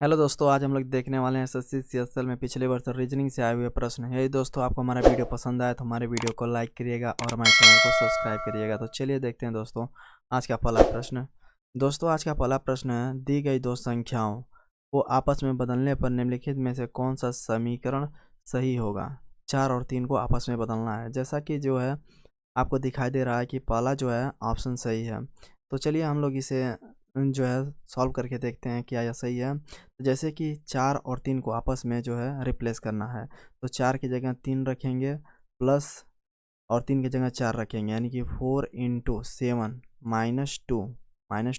Hello दोस्तों, आज हम लोग देखने वाले हैं एसएससी सीएसएल में पिछले वर्ष रीजनिंग से आए हुए प्रश्न। यही दोस्तों, आपको हमारा वीडियो पसंद आया तो हमारे वीडियो को लाइक करिएगा और हमारे चैनल को सब्सक्राइब करिएगा। तो चलिए देखते हैं दोस्तों आज का पहला प्रश्न। दोस्तों आज का पहला प्रश्न है, दी गई दो संख्याओं को आपस में बदलने पर निम्नलिखित में से कौन सा समीकरण सही होगा। 4 और 3 को आपस में बदलना है। जैसा कि जो है आपको दिखाई दे रहा है कि पहला जो है ऑप्शन सही है। तो चलिए हम लोग इसे जो है सॉल्व करके देखते हैं क्या यह सही है। तो जैसे कि 4 और 3 को आपस में जो है रिप्लेस करना है, तो 4 की जगह 3 रखेंगे प्लस और 3 की जगह 4 रखेंगे, यानी कि 4 इंटू 7 माइनस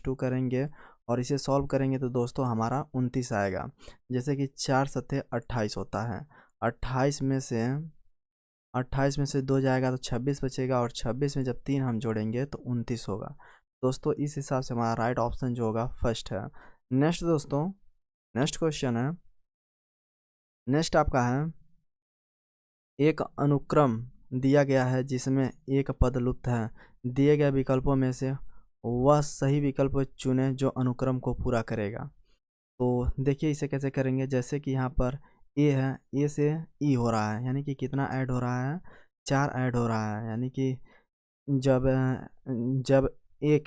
टू करेंगे और इसे सॉल्व करेंगे तो दोस्तों हमारा 29 आएगा। जैसे कि 4 सत्ते 28 होता है। 28 में से 2 जाएगा तो 26 बचेगा और 26 में जब 3 हम जोड़ेंगे तो 29 होगा। दोस्तों इस हिसाब से हमारा राइट ऑप्शन जो होगा फर्स्ट है। नेक्स्ट दोस्तों, नेक्स्ट क्वेश्चन है, नेक्स्ट आपका है, एक अनुक्रम दिया गया है जिसमें एक पद लुप्त है। दिए गए विकल्पों में से वह सही विकल्प चुनें जो अनुक्रम को पूरा करेगा। तो देखिए इसे कैसे करेंगे। जैसे कि यहाँ पर ए है, ए से ई हो रहा है, यानी कि कितना ऐड हो रहा है, 4 ऐड हो रहा है। यानी कि जब जब एक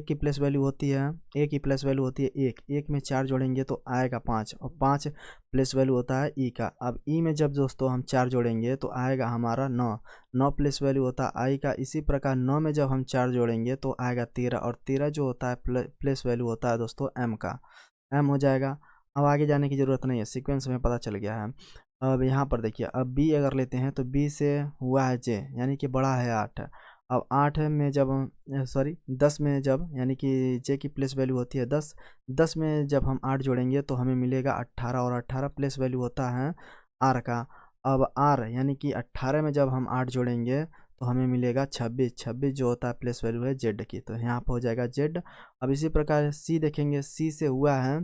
की प्लस वैल्यू होती है, एक की प्लस वैल्यू होती है एक में 4 जोड़ेंगे तो आएगा 5 और 5 प्लस वैल्यू होता है ई का। अब ई में जब दोस्तों हम 4 जोड़ेंगे तो आएगा हमारा 9 प्लस वैल्यू होता है आई का। इसी प्रकार 9 में जब हम 4 जोड़ेंगे तो आएगा 13 और 13 जो होता है प्लस वैल्यू होता है दोस्तों एम का, एम हो जाएगा। अब आगे जाने की ज़रूरत नहीं है, सीक्वेंस में पता चल गया है। अब यहाँ पर देखिए, अब बी अगर लेते हैं तो बी से हुआ है जे, यानी कि बड़ा है 8। अब 8 में जब सॉरी 10 में जब, यानी कि जे की प्लेस वैल्यू होती है 10, 10 में जब हम 8 जोड़ेंगे तो हमें मिलेगा 18 और 18 प्लेस वैल्यू होता है आर का। अब आर यानी कि 18 में जब हम 8 जोड़ेंगे तो हमें मिलेगा 26, 26 जो होता है प्लेस वैल्यू है जेड की, तो यहाँ पर हो जाएगा जेड। अब इसी प्रकार सी देखेंगे, सी से हुआ है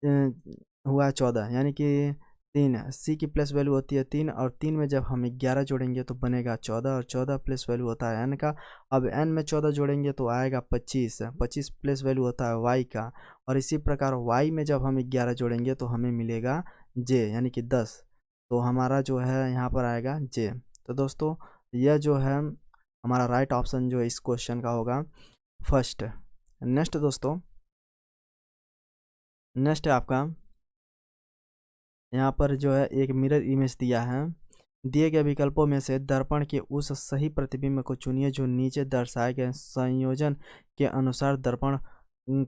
14, यानी कि 3, सी की प्लस वैल्यू होती है 3 और 3 में जब हम 11 जोड़ेंगे तो बनेगा 14 और 14 प्लस वैल्यू होता है एन का। अब एन में 14 जोड़ेंगे तो आएगा 25, 25 प्लस वैल्यू होता है वाई का। और इसी प्रकार वाई में जब हम 11 जोड़ेंगे तो हमें मिलेगा जे, यानी कि 10। तो हमारा जो है यहाँ पर आएगा जे। तो दोस्तों यह जो है हमारा राइट ऑप्शन जो इस क्वेश्चन का होगा फर्स्ट। नेक्स्ट दोस्तों, नेक्स्ट है आपका, यहाँ पर जो है एक मिरर इमेज दिया है। दिए गए विकल्पों में से दर्पण के उस सही प्रतिबिंब को चुनिए जो नीचे दर्शाए गए संयोजन के अनुसार दर्पण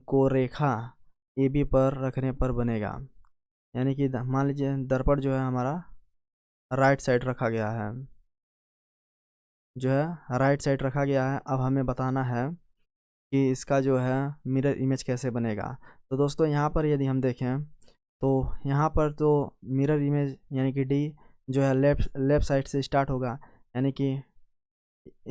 को रेखा ए बी पर रखने पर बनेगा। यानी कि मान लीजिए दर्पण जो है हमारा राइट साइड रखा गया है, जो है राइट साइड रखा गया है। अब हमें बताना है कि इसका जो है मिरर इमेज कैसे बनेगा। तो दोस्तों यहाँ पर यदि हम देखें तो यहाँ पर तो मिरर इमेज यानी कि डी जो है लेफ़्ट साइड से स्टार्ट होगा, यानी कि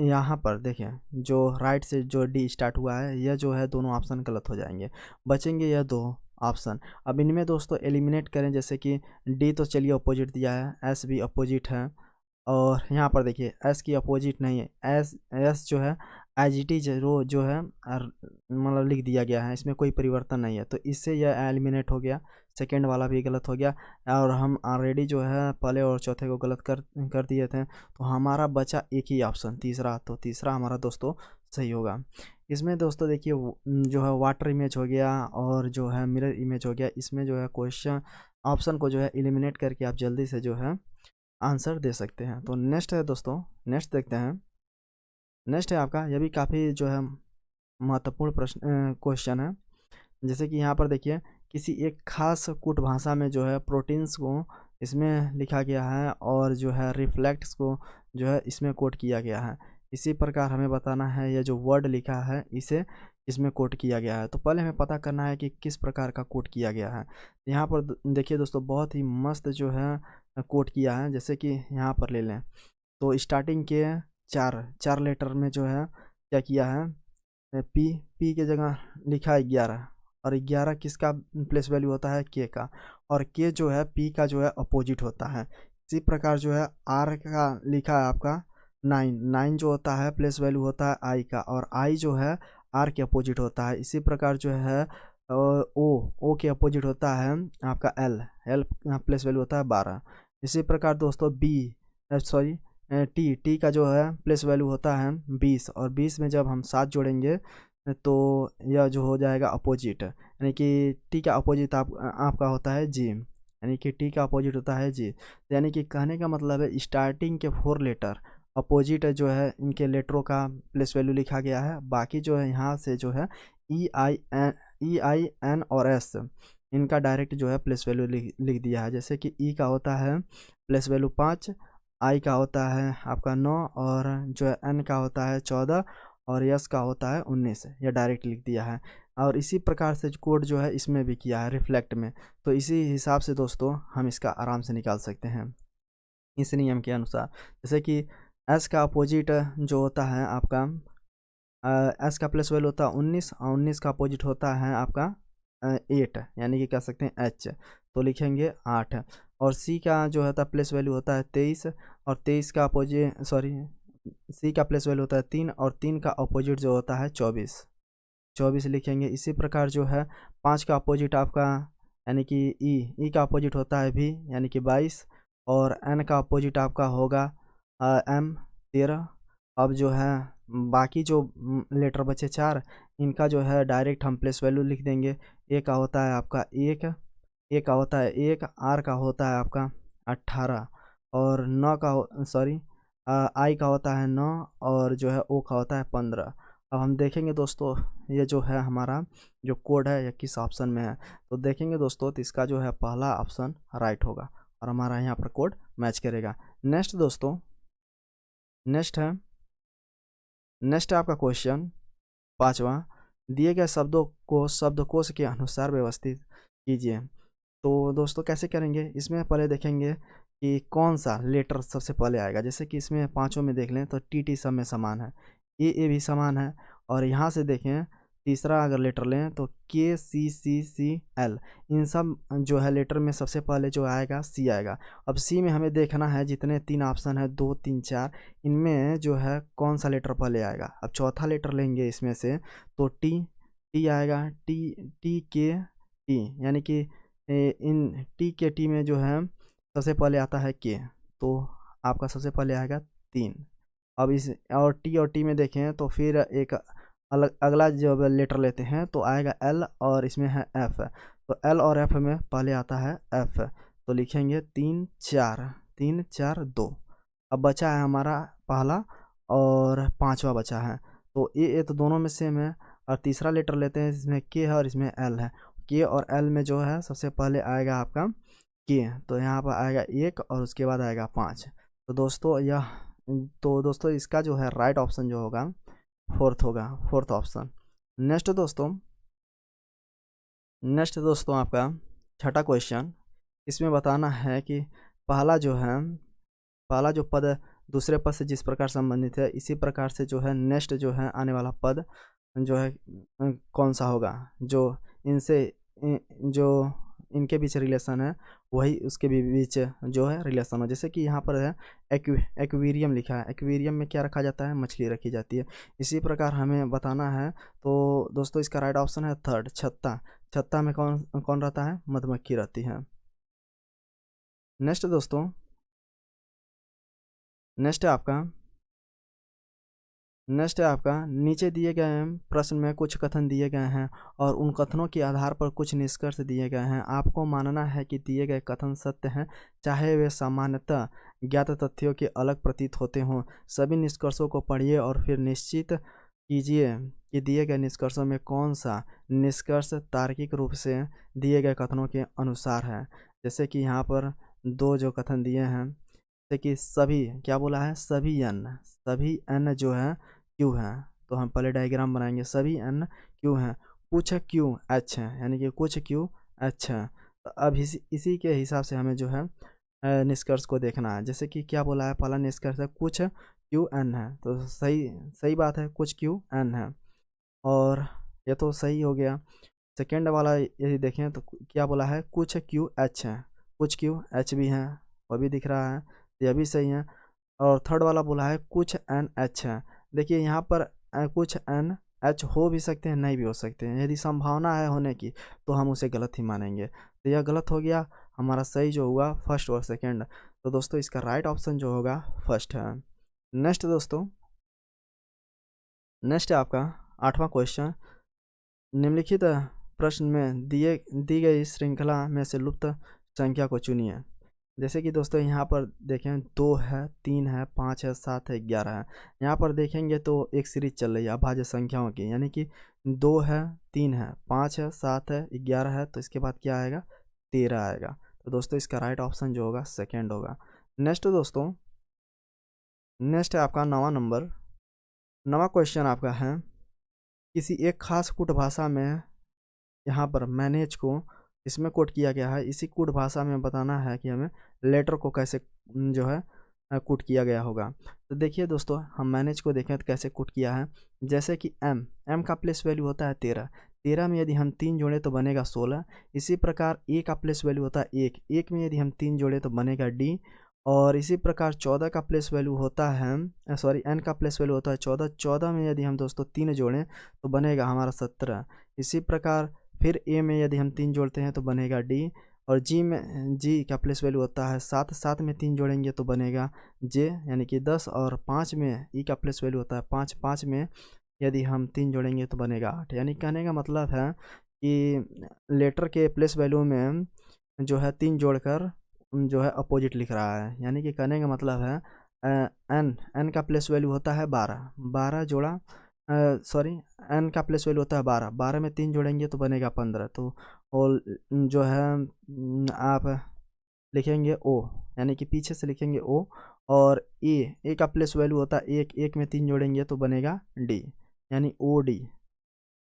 यहाँ पर देखें जो राइट से जो डी स्टार्ट हुआ है यह जो है दोनों ऑप्शन गलत हो जाएंगे, बचेंगे यह दो ऑप्शन। अब इनमें दोस्तों एलिमिनेट करें, जैसे कि डी तो चलिए अपोजिट दिया है, एस भी अपोजिट है और यहाँ पर देखिए एस की अपोजिट नहीं है, एस जो है एज इट इज जो है मतलब लिख दिया गया है, इसमें कोई परिवर्तन नहीं है, तो इससे यह एलिमिनेट हो गया। सेकेंड वाला भी गलत हो गया और हम ऑलरेडी जो है पहले और चौथे को गलत कर दिए थे। तो हमारा बचा एक ही ऑप्शन तीसरा, तो तीसरा हमारा दोस्तों सही होगा। इसमें दोस्तों देखिए जो है वाटर इमेज हो गया और जो है मिरर इमेज हो गया, इसमें जो है क्वेश्चन ऑप्शन को जो है एलिमिनेट करके आप जल्दी से जो है आंसर दे सकते हैं। तो नेक्स्ट है दोस्तों, नेक्स्ट देखते हैं। नेक्स्ट है आपका, यह भी काफ़ी जो है महत्वपूर्ण प्रश्न क्वेश्चन है। जैसे कि यहाँ पर देखिए किसी एक खास कूट भाषा में जो है प्रोटीन्स को इसमें लिखा गया है और जो है रिफ्लेक्ट्स को जो है इसमें कोट किया गया है। इसी प्रकार हमें बताना है यह जो वर्ड लिखा है इसे इसमें कोट किया गया है। तो पहले हमें पता करना है कि किस प्रकार का कोट किया गया है। यहाँ पर देखिए दोस्तों बहुत ही मस्त जो है कोट किया है। जैसे कि यहाँ पर ले लें तो स्टार्टिंग के चार लेटर में जो है क्या किया है, पी के जगह लिखा है 11 और 11 किसका प्लेस वैल्यू होता है के का, और के जो है पी का जो है अपोजिट होता है। इसी प्रकार जो है आर का लिखा है आपका 9 जो होता है प्लेस वैल्यू होता है आई का और आई जो है आर के अपोजिट होता है। इसी प्रकार जो है ओ के अपोजिट होता है आपका एल, एल प्लेस वैल्यू होता है 12। इसी प्रकार दोस्तों बी सॉरी टी का जो है प्लेस वैल्यू होता है 20, और 20 में जब हम 7 जोड़ेंगे तो यह जो हो जाएगा अपोजिट, यानी कि टी का अपोजिट आपका होता है जी, यानी कि टी का अपोजिट होता है जी। यानी कि कहने का मतलब है स्टार्टिंग के 4 लेटर अपोजिट जो है इनके लेटरों का प्लेस वैल्यू लिखा गया है। बाकी जो है यहाँ से जो है ई आई एन और एस इनका डायरेक्ट जो है प्लेस वैल्यू लिख दिया है। जैसे कि ई का होता है प्लेस वैल्यू 5, आई का होता है आपका 9, और जो है एन का होता है 14, और यस का होता है 19। यह डायरेक्ट लिख दिया है। और इसी प्रकार से कोड जो है इसमें भी किया है रिफ्लेक्ट में। तो इसी हिसाब से दोस्तों हम इसका आराम से निकाल सकते हैं इस नियम के अनुसार। जैसे कि एस का अपोजिट जो होता है आपका एस का प्लस वैल्यू होता है 19, और 19 का अपोजिट होता है आपका 8, यानी कि कह सकते हैं एच, तो लिखेंगे 8। और सी का जो होता है प्लस वैल्यू होता है 23, और 23 का अपोजिट सी का प्लस वैल्यू होता है 3, और 3 का अपोजिट जो होता है 24 लिखेंगे। इसी प्रकार जो है 5 का अपोजिट आपका यानी कि ई का अपोजिट होता है भी, यानी कि 22, और एन का अपोजिट आपका होगा एम 13। अब जो है बाकी जो लेटर बचे 4, इनका जो है डायरेक्ट हम प्लेस वैल्यू लिख देंगे। ए का होता है आपका 1, ए का होता है 1, आर का होता है आपका 18, और 9 का आई का होता है 9, और जो है ओ का होता है 15। अब हम देखेंगे दोस्तों ये जो है हमारा जो कोड है ये किस ऑप्शन में है। तो देखेंगे दोस्तों तो इसका जो है पहला ऑप्शन राइट होगा, और हमारा यहाँ पर कोड मैच करेगा। नेक्स्ट दोस्तों, नेक्स्ट है आपका क्वेश्चन 5वां, दिए गए शब्दों को शब्दकोश के अनुसार व्यवस्थित कीजिए। तो दोस्तों कैसे करेंगे, इसमें पहले देखेंगे कि कौन सा लेटर सबसे पहले आएगा। जैसे कि इसमें पांचों में देख लें तो टी सब में समान है, ए भी समान है, और यहाँ से देखें तीसरा अगर लेटर लें तो के सी एल, इन सब जो है लेटर में सबसे पहले जो आएगा सी आएगा। अब सी में हमें देखना है जितने 3 ऑप्शन है 2 3 4, इनमें जो है कौन सा लेटर पहले आएगा। अब चौथा लेटर लेंगे इसमें से तो टी आएगा, टी के टी, यानी कि इन टी में जो है सबसे पहले आता है के, तो आपका सबसे पहले आएगा 3। अब इस और टी में देखें तो फिर एक अलग अगला जब लेटर लेते हैं तो आएगा एल, और इसमें है एफ, तो एल और एफ में पहले आता है एफ, तो लिखेंगे 3 4 2। अब बचा है हमारा पहला और 5वां बचा है, तो ए तो दोनों में सेम है। और तीसरा लेटर लेते हैं, इसमें के है और इसमें एल है। के और एल में जो है सबसे पहले आएगा आपका के, तो यहाँ पर आएगा 1 और उसके बाद आएगा 5। तो दोस्तों इसका जो है राइट ऑप्शन जो होगा फोर्थ होगा, फोर्थ ऑप्शन। नेक्स्ट दोस्तों आपका छठा क्वेश्चन, इसमें बताना है कि पहला जो पद दूसरे पद से जिस प्रकार संबंधित है, इसी प्रकार से जो है नेक्स्ट जो है आने वाला पद जो है कौन सा होगा, जो इनके बीच रिलेशन है वही उसके बीच जो है रिलेशन हो। जैसे कि यहाँ पर है एक्वेरियम लिखा है, एक्वेरियम में क्या रखा जाता है, मछली रखी जाती है। इसी प्रकार हमें बताना है, तो दोस्तों इसका राइट ऑप्शन है थर्ड, छत्ता में कौन रहता है, मधुमक्खी रहती है। नेक्स्ट दोस्तों, नेक्स्ट है आपका नीचे दिए गए प्रश्न में कुछ कथन दिए गए हैं और उन कथनों के आधार पर कुछ निष्कर्ष दिए गए हैं। आपको मानना है कि दिए गए कथन सत्य हैं, चाहे वे सामान्यतः ज्ञात तथ्यों के अलग प्रतीत होते हों। सभी निष्कर्षों को पढ़िए और फिर निश्चित कीजिए कि दिए गए निष्कर्षों में कौन सा निष्कर्ष तार्किक रूप से दिए गए कथनों के अनुसार है। जैसे कि यहाँ पर 2 जो कथन दिए हैं, जैसे कि सभी क्या बोला है, सभी एन जो है क्यू है, तो हम पहले डायग्राम बनाएंगे। सभी एन क्यू हैं, कुछ क्यू एच है, यानी कि कुछ क्यू एच है। तो अब इसी के हिसाब से हमें जो है निष्कर्ष को देखना है। जैसे कि क्या बोला है, पहला निष्कर्ष है कुछ क्यू एन है, तो सही बात है, कुछ क्यू एन है, और ये तो सही हो गया। सेकेंड वाला यदि देखें तो क्या बोला है, कुछ क्यू एच है, कुछ क्यू एच भी है, वह भी दिख रहा है, यह भी सही है। और थर्ड वाला बोला है कुछ एन एच है। देखिए यहाँ पर कुछ एन एच हो भी सकते हैं, नहीं भी हो सकते हैं। यदि संभावना है होने की तो हम उसे गलत ही मानेंगे। तो यह गलत हो गया। हमारा सही जो हुआ फर्स्ट और सेकंड। तो दोस्तों इसका राइट ऑप्शन जो होगा फर्स्ट है। नेक्स्ट दोस्तों, नेक्स्ट है आपका 8वां क्वेश्चन। निम्नलिखित प्रश्न में दी गई श्रृंखला में से लुप्त संख्या को चुनिए। जैसे कि दोस्तों यहाँ पर देखें 2 है, 3 है, 5 है, 7 है, 11 है। यहाँ पर देखेंगे तो एक सीरीज चल रही है अभाज्य संख्याओं की, यानी कि 2 है, 3 है, 5 है, 7 है, 11 है, तो इसके बाद क्या आएगा 13 आएगा। तो दोस्तों इसका राइट ऑप्शन जो होगा सेकेंड होगा। नेक्स्ट दोस्तों, नेक्स्ट है आपका 9वां नंबर। 9वां क्वेश्चन आपका है किसी एक खास कूट भाषा में, यहाँ पर मैनेज को इसमें कोट किया गया है। इसी कूट भाषा में बताना है कि हमें लेटर को कैसे जो है कूट किया गया होगा। तो देखिए दोस्तों, हम मैनेज को देखें तो कैसे कूट किया है। जैसे कि एम का प्लेस वैल्यू होता है 13। 13 में यदि हम 3 जोड़े तो बनेगा 16। इसी प्रकार ए का प्लेस वैल्यू होता है 1। 1 में यदि हम 3 जोड़े तो बनेगा डी। और इसी प्रकार 14 का प्लेस वैल्यू होता है, सॉरी एन का प्लेस वैल्यू होता है 14। 14 में यदि हम दोस्तों 3 जोड़ें तो बनेगा हमारा 17। इसी प्रकार फिर ए में यदि हम 3 जोड़ते हैं तो बनेगा डी। और जी का प्लेस वैल्यू होता है 7। 7 में 3 जोड़ेंगे तो बनेगा जे, यानी कि 10। और 5 में ई का प्लेस वैल्यू होता है 5। 5 में यदि हम 3 जोड़ेंगे तो बनेगा 8। यानी कहने का मतलब है कि लेटर के प्लेस वैल्यू में जो है 3 जोड़कर जो है अपोजिट लिख रहा है। यानी कि कहने का मतलब है एन का प्लेस वैल्यू होता है 12। 12 जोड़ा सॉरी एन का प्लेस वैल्यू होता है 12। 12 में 3 जोड़ेंगे तो बनेगा 15। तो और जो है आप लिखेंगे ओ, यानी कि पीछे से लिखेंगे ओ। और ए का प्लेस वैल्यू होता है 1। 1 में 3 जोड़ेंगे तो बनेगा डी, यानी ओ डी।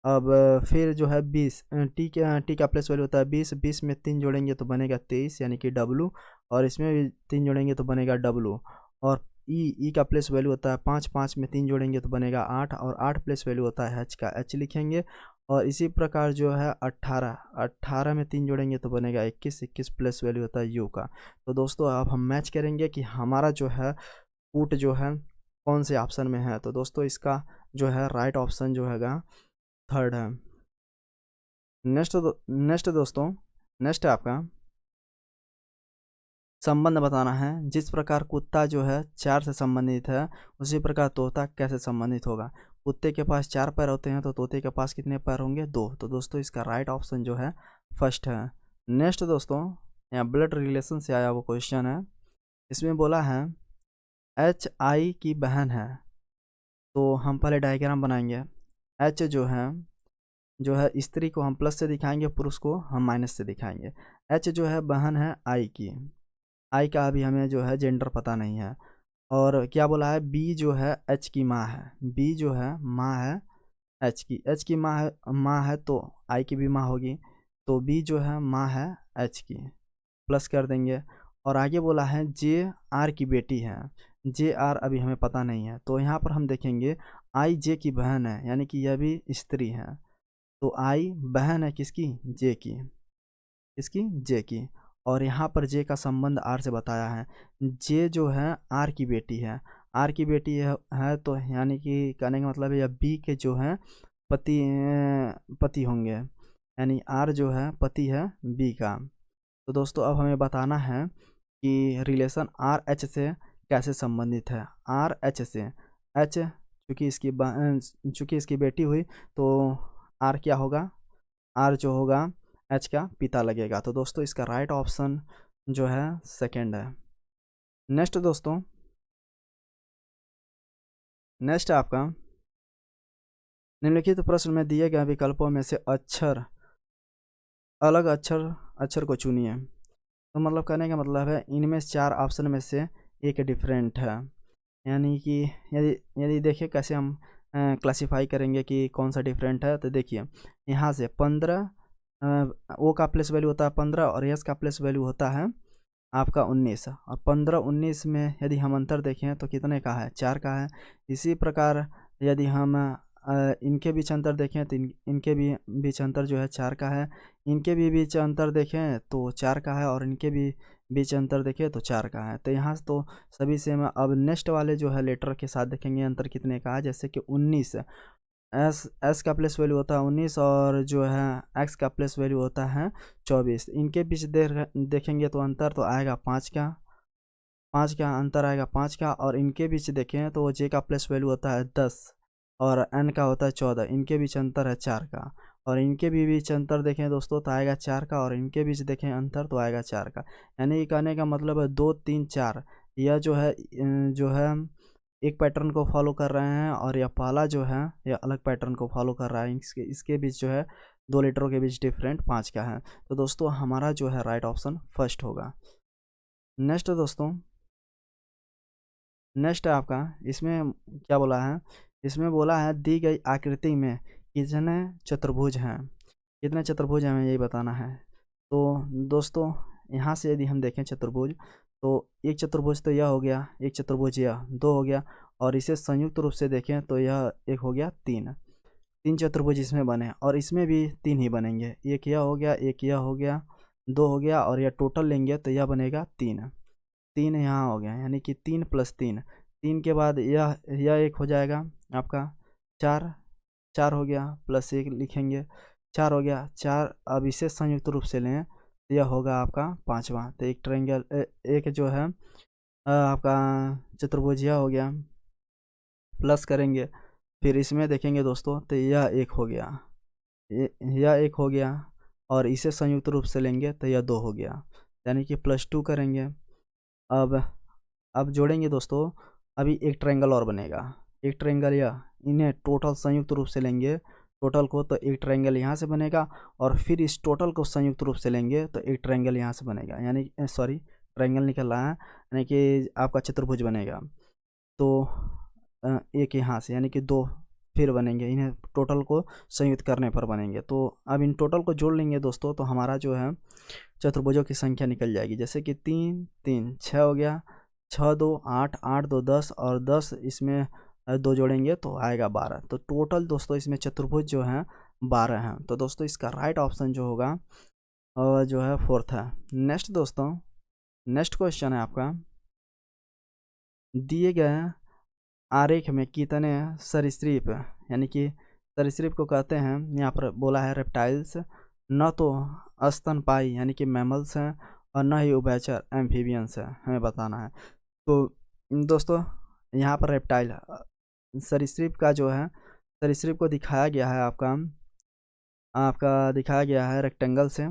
अब फिर जो है 20, टी का प्लेस वैल्यू होता है 20। 20 में 3 जोड़ेंगे तो बनेगा 23, यानी कि डब्लू। और इसमें भी 3 जोड़ेंगे तो बनेगा डब्लू। और ई का प्लेस वैल्यू होता है 5। 5 में 3 जोड़ेंगे तो बनेगा 8। और 8 प्लेस वैल्यू होता है एच का, एच लिखेंगे। और इसी प्रकार जो है 18। 18 में 3 जोड़ेंगे तो बनेगा 21। 21 प्लेस वैल्यू होता है यू का। तो दोस्तों अब हम मैच करेंगे कि हमारा जो है कूट जो है कौन से ऑप्शन में है। तो दोस्तों इसका जो है राइट ऑप्शन जो हैगा थर्ड है। नेक्स्ट दोस्तों, नेक्स्ट है आपका संबंध बताना है। जिस प्रकार कुत्ता जो है 4 से संबंधित है, उसी प्रकार तोता कैसे संबंधित होगा। कुत्ते के पास 4 पैर होते हैं तो तोते के पास कितने पैर होंगे 2। तो दोस्तों इसका राइट ऑप्शन जो है फर्स्ट है। नेक्स्ट दोस्तों, यहाँ ब्लड रिलेशन से आया वो क्वेश्चन है। इसमें बोला है एच आई की बहन है। तो हम पहले डायग्राम बनाएंगे। एच जो है स्त्री को हम प्लस से दिखाएंगे, पुरुष को हम माइनस से दिखाएंगे। एच जो है बहन है आई की। आई का अभी हमें जो है जेंडर पता नहीं है। और क्या बोला है बी जो है एच की माँ है। बी जो है माँ है एच की माँ है तो आई की भी माँ होगी। तो बी जो है माँ है एच की, प्लस कर देंगे। और आगे बोला है जे आर की बेटी है। जे आर अभी हमें पता नहीं है, तो यहाँ पर हम देखेंगे आई जे की बहन है, यानी कि यह भी स्त्री है। तो आई बहन है किसकी, जे की, इसकी जे की। और यहाँ पर जे का संबंध आर से बताया है। जे जो है आर की बेटी है। आर की बेटी है तो यानी कि कहने का मतलब है यह बी के जो है पति होंगे, यानी आर जो है पति है बी का। तो दोस्तों अब हमें बताना है कि रिलेशन आर एच से कैसे संबंधित है। आर एच से, एच चूँकि इसकी बेटी हुई तो आर क्या होगा, आर जो होगा एच का पिता लगेगा। तो दोस्तों इसका राइट ऑप्शन जो है सेकंड है। नेक्स्ट दोस्तों, नेक्स्ट है आपका निम्नलिखित प्रश्न में दिए गए विकल्पों में से अलग अक्षर को चुनिए। तो मतलब कहने का मतलब है इनमें 4 ऑप्शन में से एक डिफरेंट है। यानी कि यदि देखिए कैसे हम क्लासिफाई करेंगे कि कौन सा डिफरेंट है। तो देखिए यहाँ से 15 ओ का प्लेस वैल्यू होता है 15 और एस का प्लेस वैल्यू होता है आपका 19। और 15 19 में यदि हम अंतर देखें तो कितने का है, 4 का है। इसी प्रकार यदि हम इनके बीच अंतर देखें तो इनके भी बीच अंतर जो है 4 का है। इनके भी बीच अंतर देखें तो 4 का है और इनके भी बीच अंतर देखें तो 4 का है। तो यहाँ तो सभी सेम। अब नेक्स्ट वाले जो है लेटर के साथ देखेंगे अंतर कितने का है। जैसे कि 19 एस का प्लेस वैल्यू होता है 19 और जो है एक्स का प्लेस वैल्यू होता है 24। इनके बीच देखेंगे तो अंतर तो आएगा 5 का, 5 का अंतर आएगा 5 का। और इनके बीच देखें तो जे का प्लेस वैल्यू होता है 10 और एन का होता है 14। इनके बीच अंतर है 4 का। और इनके भी बीच अंतर देखें दोस्तों तो आएगा 4 का, और इनके बीच देखें अंतर तो आएगा 4 का। यानी कहने का मतलब है 2 3 4 यह जो है एक पैटर्न को फॉलो कर रहे हैं, और यह पहला जो है यह अलग पैटर्न को फॉलो कर रहा है। इसके बीच जो है 2 लीटरों के बीच डिफरेंट 5 का है। तो दोस्तों हमारा जो है राइट ऑप्शन फर्स्ट होगा। नेक्स्ट दोस्तों, नेक्स्ट है आपका, इसमें क्या बोला है, इसमें बोला है दी गई आकृति में कितने चतुर्भुज हैं, कितने चतुर्भुज हमें यही बताना है। तो दोस्तों यहाँ से यदि हम देखें चतुर्भुज, तो एक चतुर्भुज तो यह हो गया, एक चतुर्भुज यह 2 हो गया, और इसे संयुक्त रूप से देखें तो यह एक हो गया 3। 3 चतुर्भुज इसमें बने, और इसमें भी 3 ही बनेंगे। एक यह हो गया, एक यह हो गया, 2 हो गया, और यह टोटल लेंगे तो यह बनेगा 3। 3 यहाँ हो गया, यानी कि 3 + 3। 3 के बाद यह एक हो जाएगा आपका 4, 4 हो गया, प्लस 1 लिखेंगे, 4 हो गया 4। अब इसे संयुक्त रूप से लें तो यह होगा आपका 5वां। तो एक ट्रायंगल एक जो है आपका चतुर्भुज यह हो गया, प्लस करेंगे, फिर इसमें देखेंगे दोस्तों तो यह एक हो गया, यह एक हो गया, और इसे संयुक्त रूप से लेंगे तो यह 2 हो गया, यानी कि +2 करेंगे। अब जोड़ेंगे दोस्तों, अभी एक ट्रायंगल और बनेगा, एक ट्रायंगल यह, इन्हें टोटल संयुक्त रूप से लेंगे टोटल को, तो एक ट्रायंगल यहाँ से बनेगा, और फिर इस टोटल को संयुक्त रूप से लेंगे तो एक ट्रायंगल यहाँ से बनेगा, यानी सॉरी ट्रायंगल निकल रहा है, यानी कि आपका चतुर्भुज बनेगा। तो एक यहाँ से, यानी कि 2 फिर बनेंगे, इन्हें टोटल को संयुक्त करने पर बनेंगे। तो अब इन टोटल को जोड़ लेंगे दोस्तों, तो हमारा जो है चतुर्भुजों की संख्या निकल जाएगी। जैसे कि 3 3 6 हो गया, 6 2 8 8 2 10, और 10 इसमें 2 जोड़ेंगे तो आएगा 12। तो टोटल दोस्तों इसमें चतुर्भुज जो हैं 12 हैं। तो दोस्तों इसका राइट ऑप्शन जो होगा जो है 4th है। नेक्स्ट दोस्तों, नेक्स्ट क्वेश्चन है आपका, दिए गए आरेख में कितने सरीसृप, यानी कि सरीसृप को कहते हैं, यहाँ पर बोला है रेप्टाइल्स, न तो स्तनपायी यानी कि मैमल्स हैं, और न ही उभयचर एम्फीबियंस है, हमें बताना है। तो दोस्तों यहाँ पर रेप्टाइल सरीसृप का जो है, सरीसृप को दिखाया गया है आपका दिखाया गया है रेक्टेंगल से,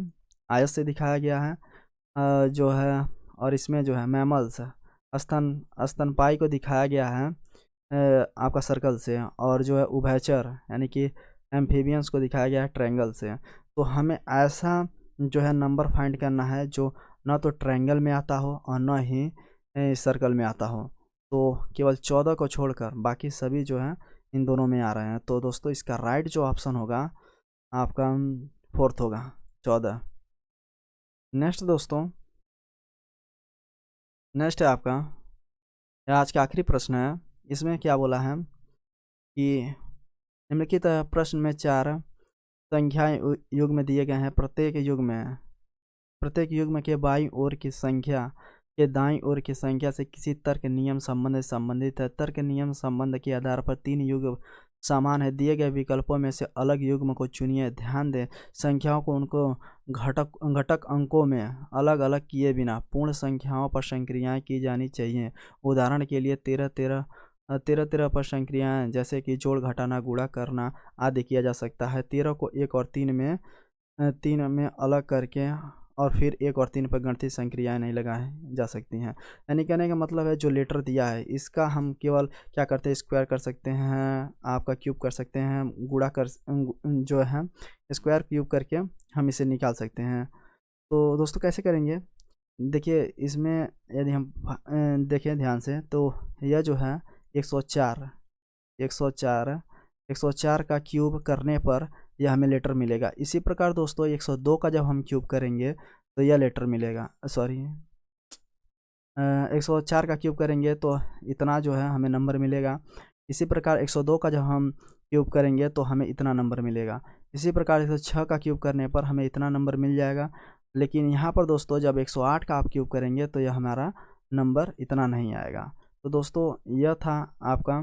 आयत से दिखाया गया है जो है, और इसमें जो है मैमल्स स्तनपायी को दिखाया गया है आपका सर्कल से, और जो है उभयचर यानी कि एम्फीबियंस को दिखाया गया है ट्रायंगल से। तो हमें ऐसा जो है नंबर फाइंड करना है जो ना तो ट्रायंगल में आता हो और ना ही सर्कल में आता हो। तो केवल 14 को छोड़कर बाकी सभी जो है इन दोनों में आ रहे हैं। तो दोस्तों इसका राइट जो ऑप्शन होगा आपका 4th होगा, 14। नेक्स्ट दोस्तों, नेक्स्ट है आपका, आज का आखिरी प्रश्न है। इसमें क्या बोला है कि निम्नलिखित प्रश्न में 4 संख्याएं युग में दिए गए हैं, प्रत्येक युग्म के बाईं ओर की संख्या के दाईं ओर की संख्या से किसी तर्क नियम संबंध से संबंधित है। तर्क नियम संबंध के आधार पर 3 युग्म समान है। दिए गए विकल्पों में से अलग युग्म को चुनिए। ध्यान दें, संख्याओं को उनको घटक अंकों में अलग अलग किए बिना पूर्ण संख्याओं पर संक्रियाएं की जानी चाहिए। उदाहरण के लिए 13 पर संक्रियाएं जैसे कि जोड़, घटाना, गुणा करना आदि किया जा सकता है। 13 को 1 और 3 में अलग करके और फिर 1 और 3 पर गणितीय संक्रियाएं नहीं लगाई जा सकती हैं। यानी कहने का मतलब है जो लेटर दिया है इसका हम केवल क्या करते हैं, स्क्वायर कर सकते हैं, आपका क्यूब कर सकते हैं, गुणा कर जो है स्क्वायर क्यूब करके हम इसे निकाल सकते हैं। तो दोस्तों कैसे करेंगे, देखिए इसमें यदि हम देखें ध्यान से तो यह जो है 104 का क्यूब करने पर यह हमें लेटर मिलेगा। इसी प्रकार दोस्तों 102 का जब हम क्यूब करेंगे तो यह लेटर मिलेगा, सॉरी 104 का क्यूब करेंगे तो इतना जो है हमें नंबर मिलेगा। इसी प्रकार 102 का जब हम क्यूब करेंगे तो हमें इतना नंबर मिलेगा। इसी प्रकार 106 का क्यूब करने पर हमें इतना नंबर मिल जाएगा। लेकिन यहाँ पर दोस्तों जब 108 का आप क्यूब करेंगे तो यह हमारा नंबर इतना नहीं आएगा। तो दोस्तों यह था आपका,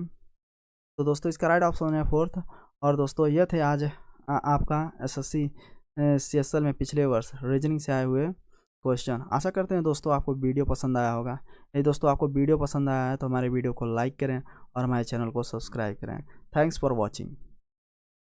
तो दोस्तों इसका राइट ऑप्शन है 4th। और दोस्तों ये थे आज आपका एसएससी सीएसएल में पिछले वर्ष रीजनिंग से आए हुए क्वेश्चन। आशा करते हैं दोस्तों आपको वीडियो पसंद आया होगा। यदि दोस्तों आपको वीडियो पसंद आया है तो हमारे वीडियो को लाइक करें और हमारे चैनल को सब्सक्राइब करें। Thanks for watching.